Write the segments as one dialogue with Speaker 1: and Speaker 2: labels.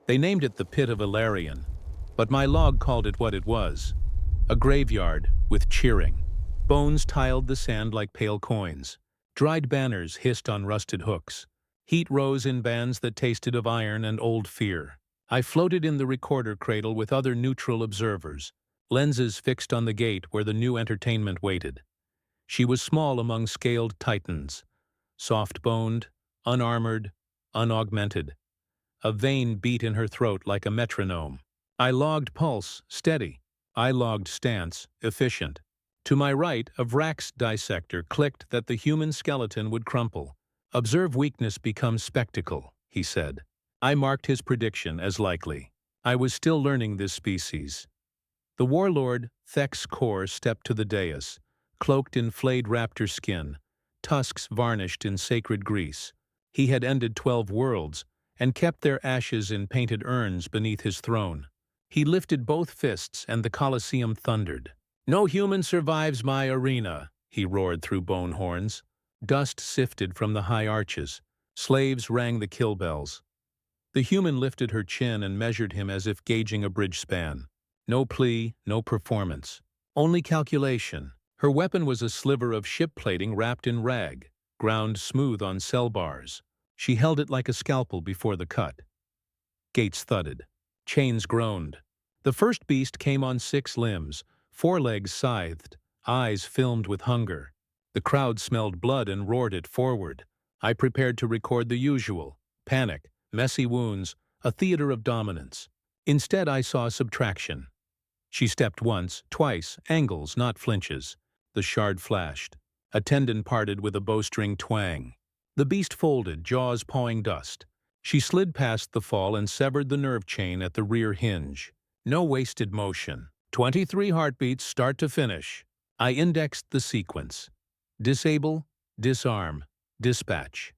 Speaker 1: They named it the Pit of Ilarion, but my log called it what it was: a graveyard with cheering. Bones tiled the sand like pale coins. Dried banners hissed on rusted hooks. Heat rose in bands that tasted of iron and old fear. I floated in the recorder cradle with other neutral observers, lenses fixed on the gate where the new entertainment waited. She was small among scaled titans, soft-boned, unarmored, unaugmented. A vein beat in her throat like a metronome. I logged pulse, steady. I logged stance, efficient. To my right, a Vrax dissector clicked that the human skeleton would crumple. "Observe weakness becomes spectacle," he said. I marked his prediction as likely. I was still learning this species. The warlord, Thex Kor, stepped to the dais, cloaked in flayed raptor skin, tusks varnished in sacred grease. He had ended 12 worlds, and kept their ashes in painted urns beneath his throne. He lifted both fists, and the Colosseum thundered. "No human survives my arena," he roared through bone horns. Dust sifted from the high arches. Slaves rang the kill bells. The human lifted her chin and measured him as if gauging a bridge span. No plea, no performance. Only calculation. Her weapon was a sliver of ship plating wrapped in rag, ground smooth on cell bars. She held it like a scalpel before the cut. Gates thudded. Chains groaned. The first beast came on 6 limbs, forelegs scythed, eyes filmed with hunger. The crowd smelled blood and roared it forward. I prepared to record the usual: panic, messy wounds, a theater of dominance. Instead, I saw subtraction. She stepped once, twice, angles, not flinches. The shard flashed. A tendon parted with a bowstring twang. The beast folded, jaws pawing dust. She slid past the fall and severed the nerve chain at the rear hinge. No wasted motion. 23 heartbeats, start to finish. I indexed the sequence. Disable, disarm, dispatch.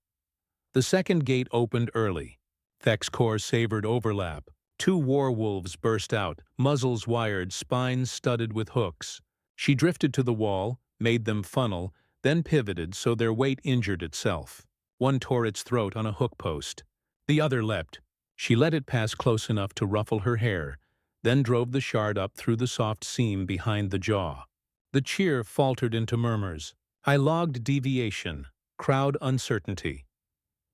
Speaker 1: The second gate opened early. Thex Kor savored overlap. 2 war wolves burst out, muzzles wired, spines studded with hooks. She drifted to the wall, made them funnel, then pivoted so their weight injured itself. One tore its throat on a hook post. The other leapt. She let it pass close enough to ruffle her hair, then drove the shard up through the soft seam behind the jaw. The cheer faltered into murmurs. I logged deviation, crowd uncertainty.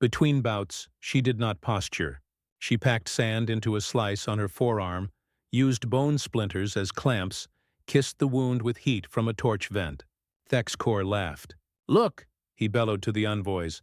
Speaker 1: Between bouts, she did not posture. She packed sand into a slice on her forearm, used bone splinters as clamps, kissed the wound with heat from a torch vent. Thex Kor laughed. "Look," he bellowed to the envoys.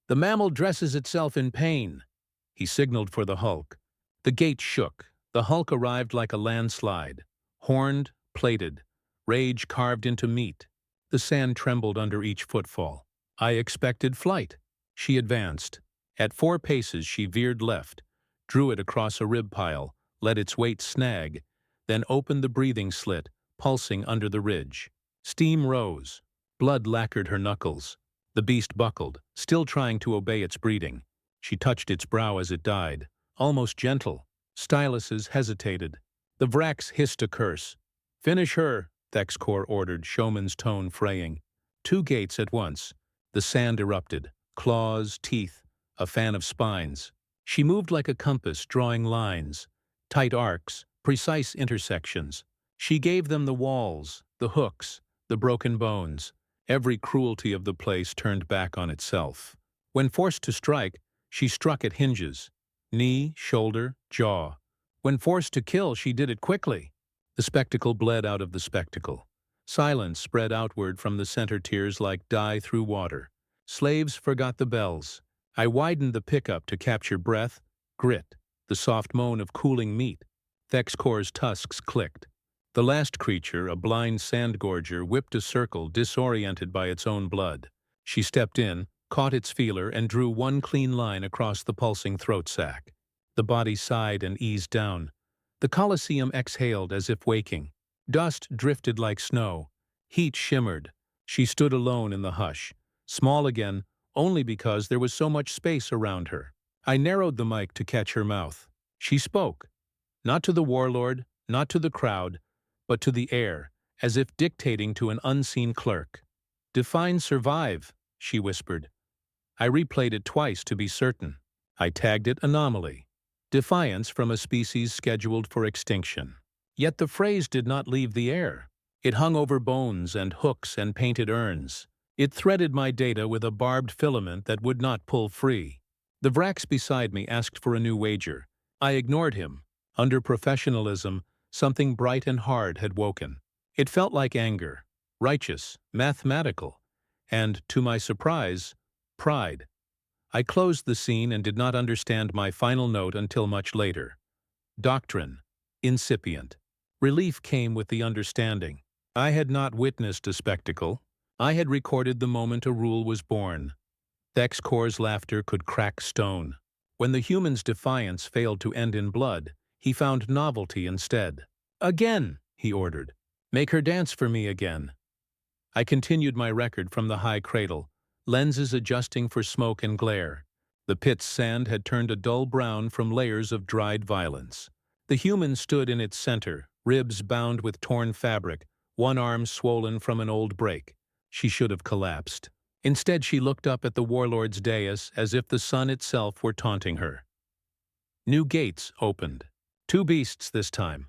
Speaker 1: "The mammal dresses itself in pain." He signaled for the Hulk. The gate shook. The Hulk arrived like a landslide. Horned, plated, rage carved into meat. The sand trembled under each footfall. I expected flight. She advanced. At 4 paces she veered left, drew it across a rib pile, let its weight snag, then opened the breathing slit, pulsing under the ridge. Steam rose. Blood lacquered her knuckles. The beast buckled, still trying to obey its breeding. She touched its brow as it died, almost gentle. Styluses hesitated. The Vrax hissed a curse. "Finish her," Thex Kor ordered, showman's tone fraying. 2 gates at once. The sand erupted. Claws, teeth, a fan of spines. She moved like a compass, drawing lines. Tight arcs, precise intersections. She gave them the walls, the hooks, the broken bones. Every cruelty of the place turned back on itself. When forced to strike, she struck at hinges. Knee, shoulder, jaw. When forced to kill, she did it quickly. The spectacle bled out of the spectacle. Silence spread outward from the center tiers like dye through water. Slaves forgot the bells. I widened the pickup to capture breath, grit, the soft moan of cooling meat. Thex Kor's tusks clicked. The last creature, a blind sand-gorger, whipped a circle, disoriented by its own blood. She stepped in, caught its feeler, and drew one clean line across the pulsing throat sac. The body sighed and eased down. The Colosseum exhaled as if waking. Dust drifted like snow. Heat shimmered. She stood alone in the hush, small again, only because there was so much space around her. I narrowed the mic to catch her mouth. She spoke. Not to the warlord, not to the crowd, but to the air, as if dictating to an unseen clerk. "Define survive," she whispered. I replayed it twice to be certain. I tagged it anomaly. defiance from a species scheduled for extinction. Yet the phrase did not leave the air. It hung over bones and hooks and painted urns. It threaded my data with a barbed filament that would not pull free. The Vrax beside me asked for a new wager. I ignored him. Under professionalism, something bright and hard had woken. It felt like anger, righteous, mathematical, and, to my surprise, pride. I closed the scene and did not understand my final note until much later. Doctrine. Incipient. Relief came with the understanding. I had not witnessed a spectacle. I had recorded the moment a rule was born. Thexcor's laughter could crack stone. When the human's defiance failed to end in blood, he found novelty instead. "Again," he ordered. "Make her dance for me again." I continued my record from the high cradle, lenses adjusting for smoke and glare. The pit's sand had turned a dull brown from layers of dried violence. The human stood in its center, ribs bound with torn fabric, one arm swollen from an old break. She should have collapsed. Instead, she looked up at the Warlord's dais as if the sun itself were taunting her. New gates opened. 2 beasts this time.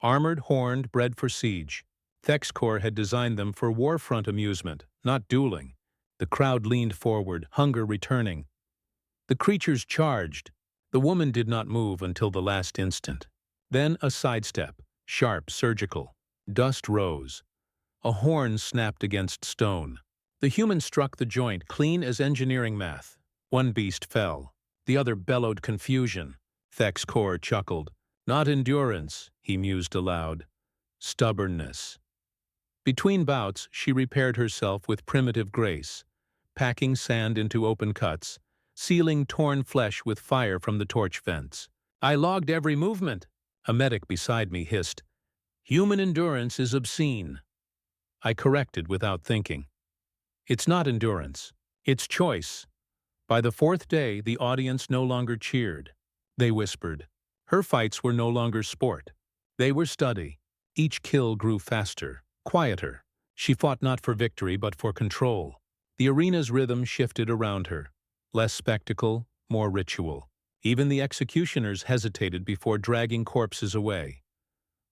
Speaker 1: Armored, horned, bred for siege. Thexcor had designed them for warfront amusement, not dueling. The crowd leaned forward, hunger returning. The creatures charged. The woman did not move until the last instant. Then a sidestep, sharp, surgical. Dust rose. A horn snapped against stone. The human struck the joint, clean as engineering math. One beast fell. The other bellowed confusion. Thexcor chuckled. "Not endurance," he mused aloud. "Stubbornness." Between bouts, she repaired herself with primitive grace, packing sand into open cuts, sealing torn flesh with fire from the torch vents. "I logged every movement," a medic beside me hissed. "Human endurance is obscene." I corrected without thinking. "It's not endurance. It's choice." By the 4th day, the audience no longer cheered. They whispered. Her fights were no longer sport. They were study. Each kill grew faster, quieter. She fought not for victory but for control. The arena's rhythm shifted around her. Less spectacle, more ritual. Even the executioners hesitated before dragging corpses away.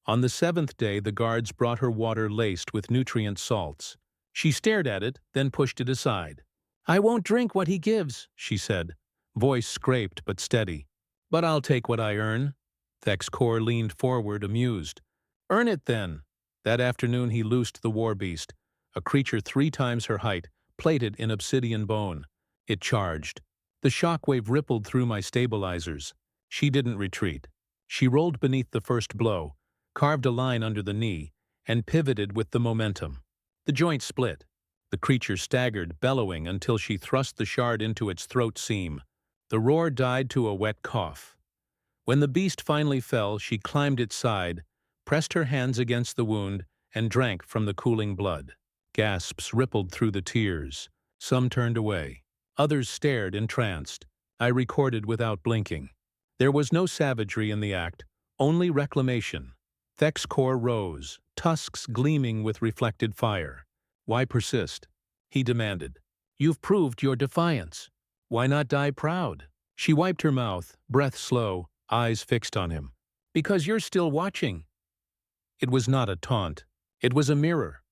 Speaker 1: On the 7th day, the guards brought her water laced with nutrient salts. She stared at it, then pushed it aside. "I won't drink what he gives," she said, voice scraped but steady. "But I'll take what I earn." Thexcor leaned forward, amused. "Earn it, then." That afternoon he loosed the war beast, a creature 3 times her height, plated in obsidian bone. It charged. The shockwave rippled through my stabilizers. She didn't retreat. She rolled beneath the first blow, carved a line under the knee, and pivoted with the momentum. The joint split. The creature staggered, bellowing until she thrust the shard into its throat seam. The roar died to a wet cough. When the beast finally fell, she climbed its side, pressed her hands against the wound, and drank from the cooling blood. Gasps rippled through the tears. Some turned away. Others stared entranced. I recorded without blinking. There was no savagery in the act, only reclamation. Thexcor rose, tusks gleaming with reflected fire. "Why persist?" he demanded. "You've proved your defiance. Why not die proud?" She wiped her mouth, breath slow, eyes fixed on him. "Because you're still watching." It was not a taunt. It was a mirror.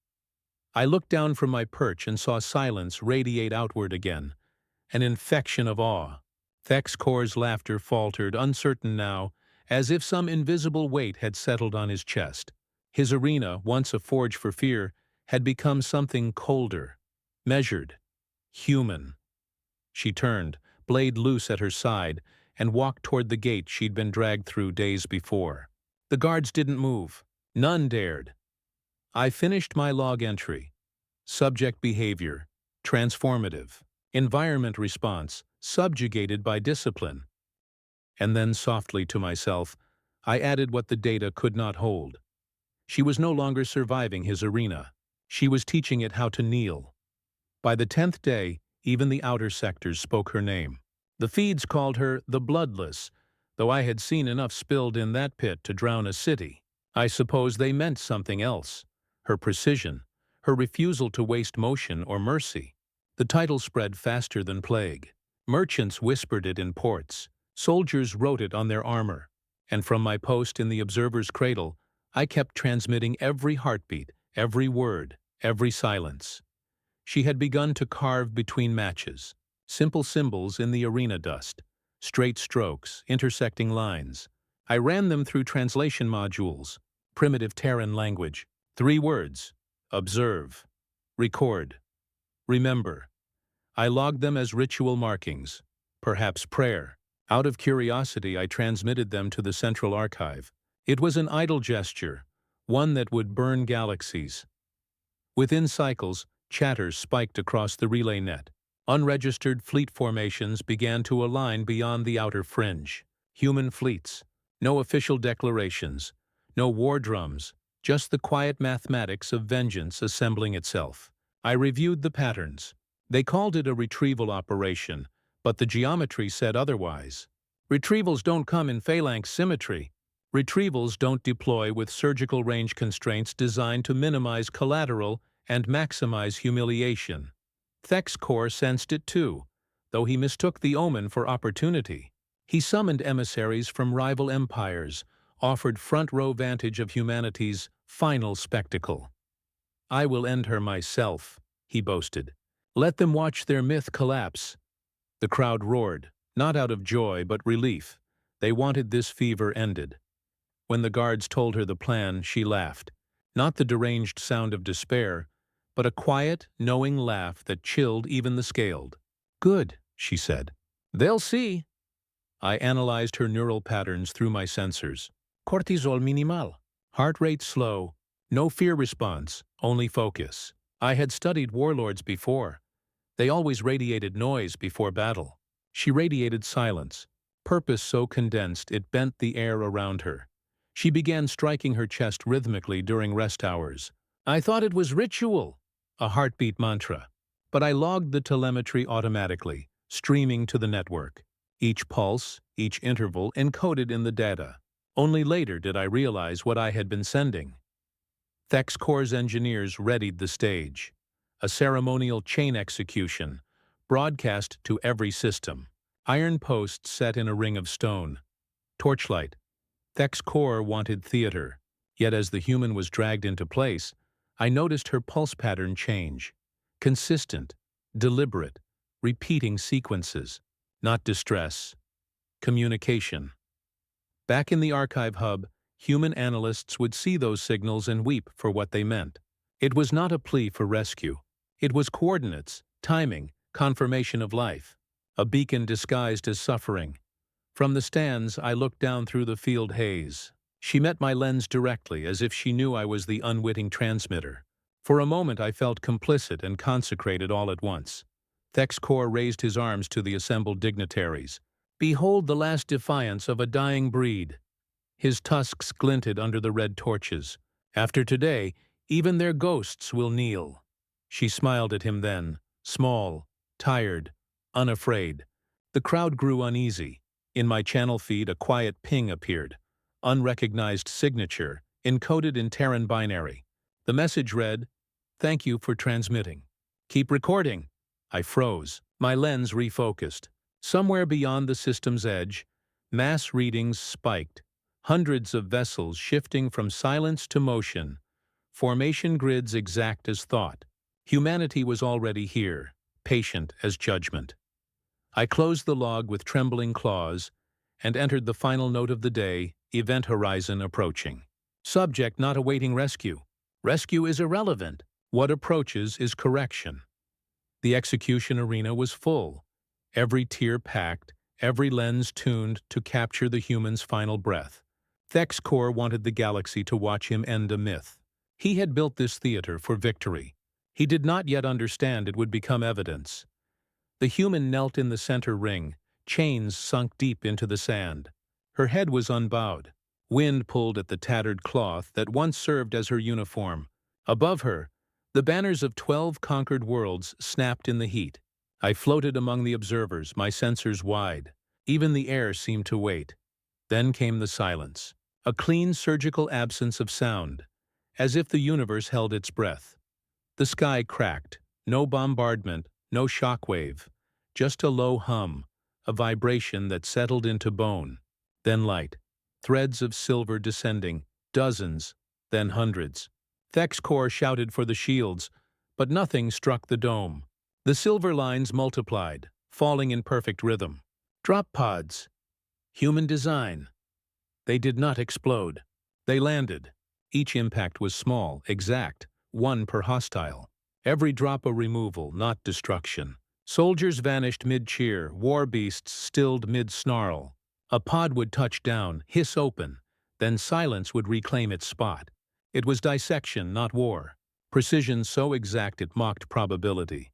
Speaker 1: I looked down from my perch and saw silence radiate outward again, an infection of awe. Thexcor's laughter faltered, uncertain now, as if some invisible weight had settled on his chest. His arena, once a forge for fear, had become something colder, measured, human. She turned, blade loose at her side, and walked toward the gate she'd been dragged through days before. The guards didn't move. None dared. I finished my log entry. Subject behavior, transformative. Environment response, subjugated by discipline. And then softly to myself, I added what the data could not hold. She was no longer surviving his arena. She was teaching it how to kneel. By the 10th day, even the outer sectors spoke her name. The feeds called her the Bloodless, though I had seen enough spilled in that pit to drown a city. I suppose they meant something else. Her precision, her refusal to waste motion or mercy. The title spread faster than plague. Merchants whispered it in ports. Soldiers wrote it on their armor, and from my post in the observer's cradle, I kept transmitting every heartbeat, every word, every silence. She had begun to carve between matches, simple symbols in the arena dust, straight strokes, intersecting lines. I ran them through translation modules, primitive Terran language. 3 words: observe, record, remember. I logged them as ritual markings, perhaps prayer. Out of curiosity, I transmitted them to the central archive. It was an idle gesture, one that would burn galaxies. Within cycles, chatter spiked across the relay net. Unregistered fleet formations began to align beyond the outer fringe. Human fleets. No official declarations. No war drums. Just the quiet mathematics of vengeance assembling itself. I reviewed the patterns. They called it a retrieval operation, but the geometry said otherwise. Retrievals don't come in phalanx symmetry. Retrievals don't deploy with surgical range constraints designed to minimize collateral and maximize humiliation. Thek's core sensed it too, though he mistook the omen for opportunity. He summoned emissaries from rival empires, offered front-row vantage of humanity's final spectacle. "I will end her myself," he boasted. "Let them watch their myth collapse." The crowd roared, not out of joy but relief. They wanted this fever ended. When the guards told her the plan, she laughed. Not the deranged sound of despair, but a quiet, knowing laugh that chilled even the scaled. "Good," she said. "They'll see." I analyzed her neural patterns through my sensors. Cortisol minimal. Heart rate slow. No fear response, only focus. I had studied warlords before. They always radiated noise before battle. She radiated silence, purpose so condensed it bent the air around her. She began striking her chest rhythmically during rest hours. I thought it was ritual, a heartbeat mantra. But I logged the telemetry automatically, streaming to the network. Each pulse, each interval encoded in the data. Only later did I realize what I had been sending. Thek's core's engineers readied the stage. A ceremonial chain execution, broadcast to every system. Iron posts set in a ring of stone. Torchlight. Thek's core wanted theater, yet as the human was dragged into place, I noticed her pulse pattern change. Consistent, deliberate, repeating sequences. Not distress. Communication. Back in the archive hub, human analysts would see those signals and weep for what they meant. It was not a plea for rescue. It was coordinates, timing, confirmation of life. A beacon disguised as suffering. From the stands, I looked down through the field haze. She met my lens directly, as if she knew I was the unwitting transmitter. For a moment I felt complicit and consecrated all at once. Thek's core raised his arms to the assembled dignitaries. "Behold the last defiance of a dying breed." His tusks glinted under the red torches. "After today, even their ghosts will kneel." She smiled at him then, small, tired, unafraid. The crowd grew uneasy. In my channel feed, a quiet ping appeared. Unrecognized signature, encoded in Terran binary. The message read, "Thank you for transmitting. Keep recording." I froze. My lens refocused. Somewhere beyond the system's edge, mass readings spiked. Hundreds of vessels shifting from silence to motion. Formation grids exact as thought. Humanity was already here, patient as judgment. I closed the log with trembling claws and entered the final note of the day, event horizon approaching. Subject not awaiting rescue. Rescue is irrelevant. What approaches is correction. The execution arena was full, every tier packed, every lens tuned to capture the human's final breath. Thek's core wanted the galaxy to watch him end a myth. He had built this theater for victory. He did not yet understand it would become evidence. The human knelt in the center ring, chains sunk deep into the sand. Her head was unbowed. Wind pulled at the tattered cloth that once served as her uniform. Above her, the banners of 12 conquered worlds snapped in the heat. I floated among the observers, my sensors wide. Even the air seemed to wait. Then came the silence. A clean surgical absence of sound, as if the universe held its breath. The sky cracked. No bombardment, no shockwave. Just a low hum, a vibration that settled into bone, then light, threads of silver descending, dozens, then hundreds. Thek's core shouted for the shields, but nothing struck the dome. The silver lines multiplied, falling in perfect rhythm. Drop pods. Human design. They did not explode. They landed. Each impact was small, exact, one per hostile. Every drop a removal, not destruction. Soldiers vanished mid-cheer, war beasts stilled mid-snarl. A pod would touch down, hiss open, then silence would reclaim its spot. It was dissection, not war. Precision so exact it mocked probability.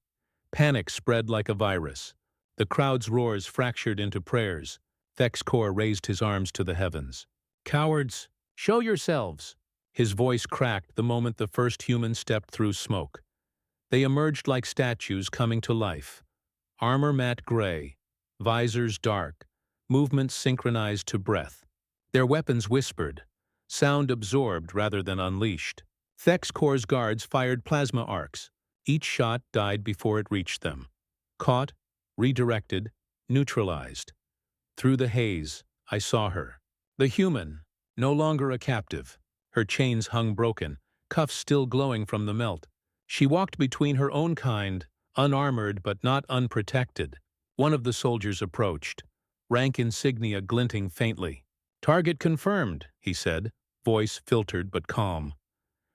Speaker 1: Panic spread like a virus. The crowd's roars fractured into prayers. Thek's core raised his arms to the heavens. "Cowards, show yourselves!" His voice cracked the moment the first human stepped through smoke. They emerged like statues coming to life. Armor matte gray, visors dark, movements synchronized to breath. Their weapons whispered, sound absorbed rather than unleashed. Thek's core's guards fired plasma arcs. Each shot died before it reached them. Caught, redirected, neutralized. Through the haze, I saw her. The human, no longer a captive. Her chains hung broken, cuffs still glowing from the melt. She walked between her own kind, unarmored but not unprotected. One of the soldiers approached, rank insignia glinting faintly. "Target confirmed," he said, voice filtered but calm.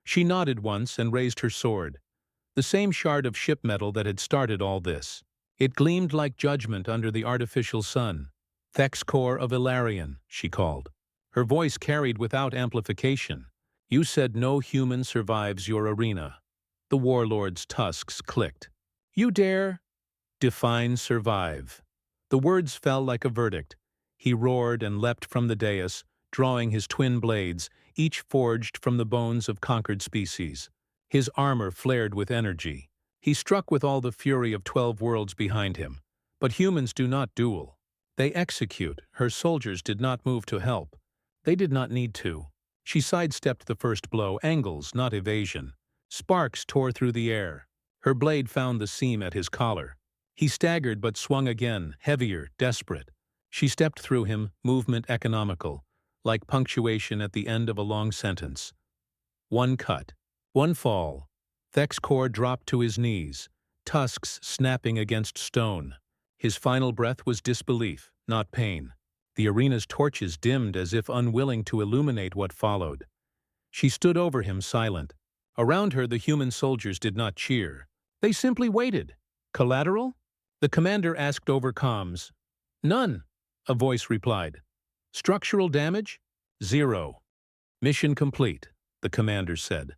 Speaker 1: She nodded once and raised her sword, the same shard of ship metal that had started all this. It gleamed like judgment under the artificial sun. "Thek's core of Ilarion," she called. Her voice carried without amplification. "You said no human survives your arena." The Warlord's tusks clicked. "You dare define survive." The words fell like a verdict. He roared and leapt from the dais, drawing his twin blades, each forged from the bones of conquered species. His armor flared with energy. He struck with all the fury of 12 worlds behind him. But humans do not duel. They execute. Her soldiers did not move to help. They did not need to. She sidestepped the first blow, angles, not evasion. Sparks tore through the air. Her blade found the seam at his collar. He staggered but swung again, heavier, desperate. She stepped through him, movement economical, like punctuation at the end of a long sentence. One cut, one fall. Thek's core dropped to his knees, tusks snapping against stone. His final breath was disbelief, not pain. The arena's torches dimmed as if unwilling to illuminate what followed. She stood over him silent. Around her, the human soldiers did not cheer. They simply waited. "Collateral?" The commander asked over comms. "None," a voice replied. "Structural damage? 0. "Mission complete," the commander said.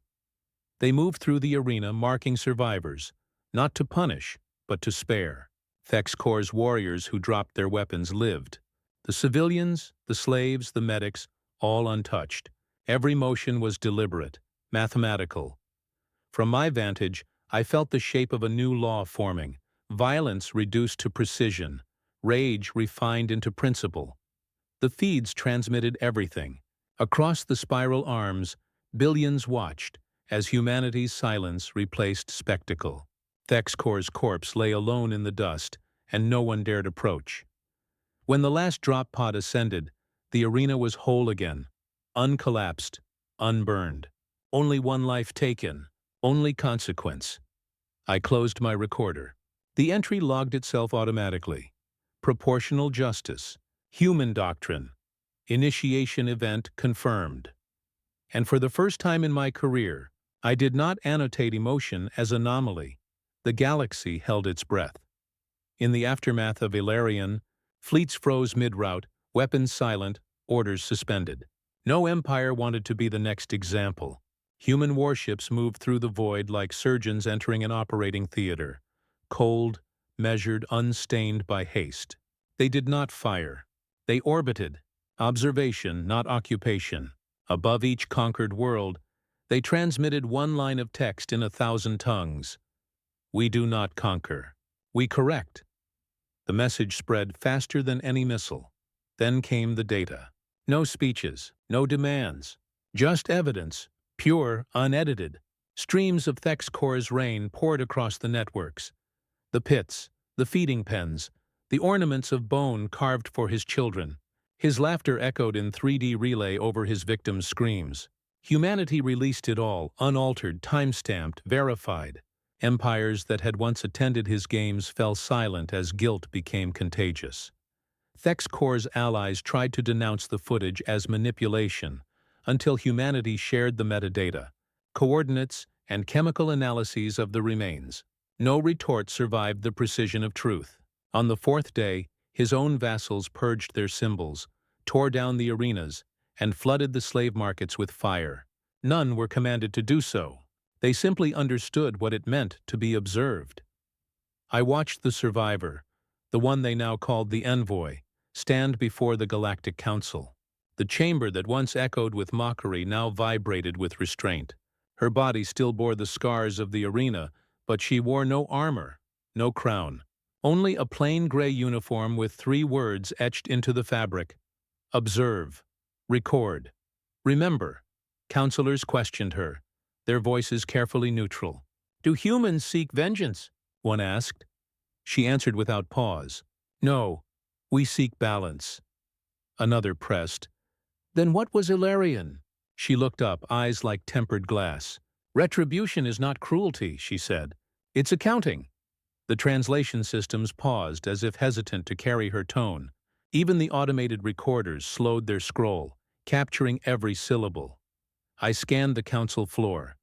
Speaker 1: They moved through the arena, marking survivors, not to punish, but to spare. Thek's core's warriors who dropped their weapons lived. The civilians, the slaves, the medics, all untouched. Every motion was deliberate, mathematical. From my vantage, I felt the shape of a new law forming, violence reduced to precision, rage refined into principle. The feeds transmitted everything. Across the spiral arms, billions watched, as humanity's silence replaced spectacle. Thek's core's corpse lay alone in the dust, and no one dared approach. When the last drop pod ascended, the arena was whole again, uncollapsed, unburned. Only one life taken, only consequence. I closed my recorder. The entry logged itself automatically. Proportional justice, human doctrine, initiation event confirmed. And for the first time in my career, I did not annotate emotion as anomaly. The galaxy held its breath. In the aftermath of Ilarion, fleets froze mid-route, weapons silent, orders suspended. No empire wanted to be the next example. Human warships moved through the void like surgeons entering an operating theater, cold, measured, unstained by haste. They did not fire. They orbited, observation, not occupation. Above each conquered world, they transmitted one line of text in 1,000 tongues. "We do not conquer. We correct." The message spread faster than any missile. Then came the data. No speeches, no demands, just evidence, pure, unedited. Streams of Thek's core's rain poured across the networks. The pits, the feeding pens, the ornaments of bone carved for his children. His laughter echoed in 3D relay over his victims' screams. Humanity released it all, unaltered, time-stamped, verified. Empires that had once attended his games fell silent as guilt became contagious. ThexCore's allies tried to denounce the footage as manipulation, until humanity shared the metadata, coordinates, and chemical analyses of the remains. No retort survived the precision of truth. On the fourth day, his own vassals purged their symbols, tore down the arenas, and flooded the slave markets with fire. None were commanded to do so. They simply understood what it meant to be observed. I watched the survivor, the one they now called the Envoy, stand before the Galactic Council. The chamber that once echoed with mockery now vibrated with restraint. Her body still bore the scars of the arena, but she wore no armor, no crown. Only a plain gray uniform with 3 words etched into the fabric. Observe. Record. Remember. Counselors questioned her, their voices carefully neutral. "Do humans seek vengeance?" one asked. She answered without pause. "No, we seek balance." Another pressed. "Then what was Ilarion?" She looked up, eyes like tempered glass. "Retribution is not cruelty," she said. "It's accounting." The translation systems paused as if hesitant to carry her tone. Even the automated recorders slowed their scroll, capturing every syllable. I scanned the council floor.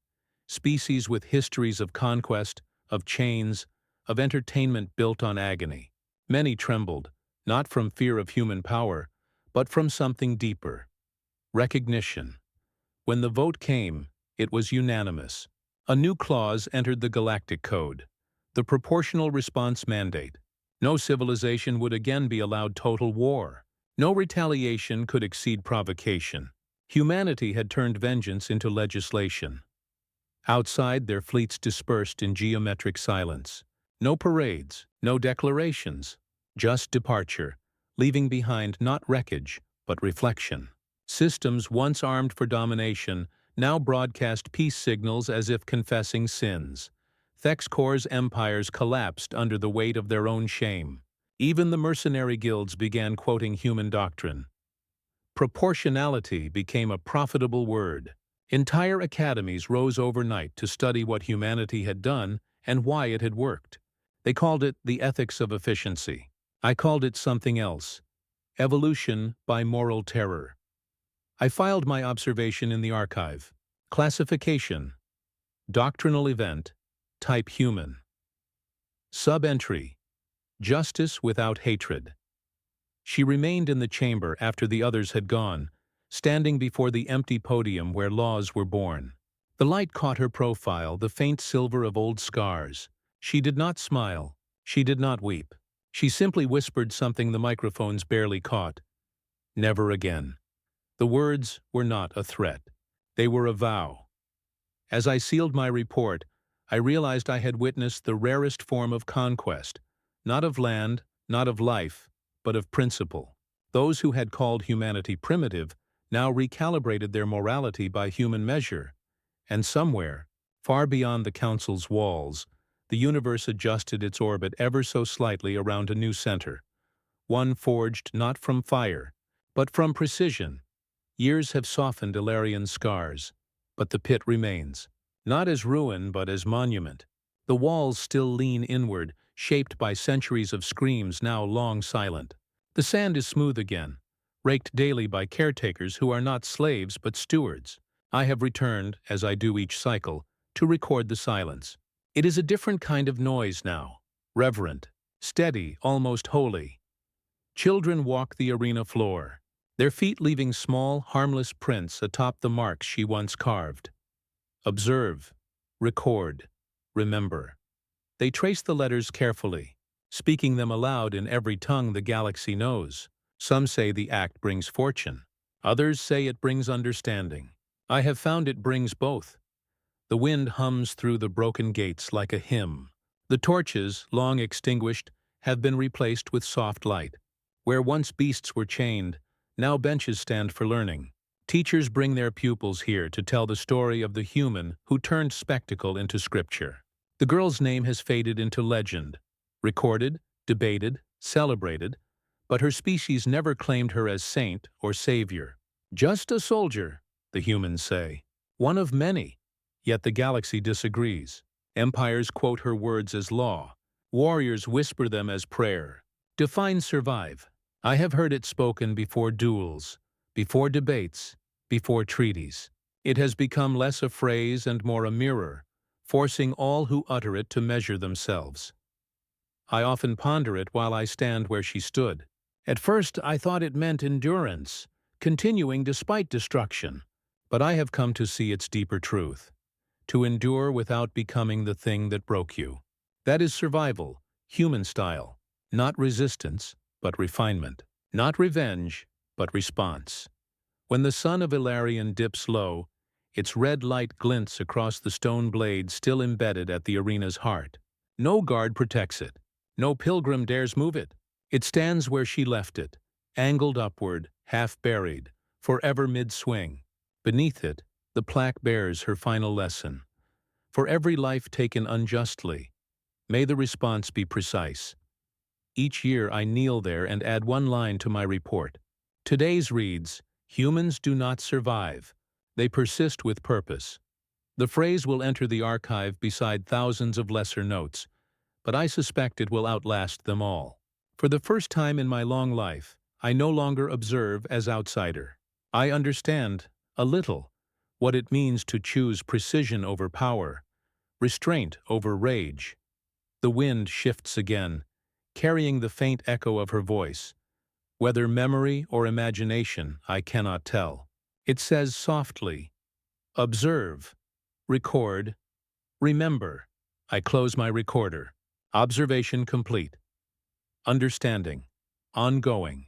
Speaker 1: Species with histories of conquest, of chains, of entertainment built on agony. Many trembled, not from fear of human power, but from something deeper. Recognition. When the vote came, it was unanimous. A new clause entered the Galactic Code. The proportional response mandate. No civilization would again be allowed total war. No retaliation could exceed provocation. Humanity had turned vengeance into legislation. Outside, their fleets dispersed in geometric silence. No parades, no declarations, just departure, leaving behind not wreckage, but reflection. Systems once armed for domination now broadcast peace signals as if confessing sins. ThexCore's empires collapsed under the weight of their own shame. Even the mercenary guilds began quoting human doctrine. Proportionality became a profitable word. Entire academies rose overnight to study what humanity had done and why it had worked. They called it the ethics of efficiency. I called it something else. Evolution by moral terror. I filed my observation in the archive. Classification. Doctrinal event. Type human. Sub-entry. Justice without hatred. She remained in the chamber after the others had gone, standing before the empty podium where laws were born. The light caught her profile, the faint silver of old scars. She did not smile. She did not weep. She simply whispered something the microphones barely caught. Never again. The words were not a threat. They were a vow. As I sealed my report, I realized I had witnessed the rarest form of conquest, not of land, not of life, but of principle. Those who had called humanity primitive now recalibrated their morality by human measure, and somewhere, far beyond the Council's walls, the universe adjusted its orbit ever so slightly around a new center, one forged not from fire, but from precision. Years have softened Ilarion's scars, but the pit remains. Not as ruin, but as monument. The walls still lean inward, shaped by centuries of screams now long silent. The sand is smooth again, raked daily by caretakers who are not slaves but stewards. I have returned, as I do each cycle, to record the silence. It is a different kind of noise now, reverent, steady, almost holy. Children walk the arena floor, their feet leaving small, harmless prints atop the marks she once carved. Observe, record, remember. They trace the letters carefully, speaking them aloud in every tongue the galaxy knows. Some say the act brings fortune. Others say it brings understanding. I have found it brings both. The wind hums through the broken gates like a hymn. The torches, long extinguished, have been replaced with soft light. Where once beasts were chained, now benches stand for learning. Teachers bring their pupils here to tell the story of the human who turned spectacle into scripture. The girl's name has faded into legend, recorded, debated, celebrated, but her species never claimed her as saint or savior. Just a soldier, the humans say. One of many, yet the galaxy disagrees. Empires quote her words as law. Warriors whisper them as prayer. Define survive. I have heard it spoken before duels, before debates, before treaties. It has become less a phrase and more a mirror, forcing all who utter it to measure themselves. I often ponder it while I stand where she stood. At first I thought it meant endurance, continuing despite destruction, but I have come to see its deeper truth. To endure without becoming the thing that broke you. That is survival, human style. Not resistance, but refinement. Not revenge, but response. When the sun of Ilarion dips low, its red light glints across the stone blade still embedded at the arena's heart. No guard protects it. No pilgrim dares move it. It stands where she left it, angled upward, half buried, forever mid-swing. Beneath it, the plaque bears her final lesson. For every life taken unjustly, may the response be precise. Each year I kneel there and add one line to my report. Today's reads, "Humans do not survive. They persist with purpose." The phrase will enter the archive beside thousands of lesser notes, but I suspect it will outlast them all. For the first time in my long life, I no longer observe as outsider. I understand, a little, what it means to choose precision over power, restraint over rage. The wind shifts again, carrying the faint echo of her voice. Whether memory or imagination, I cannot tell. It says softly, "Observe, record, remember." I close my recorder. Observation complete. Understanding. Ongoing.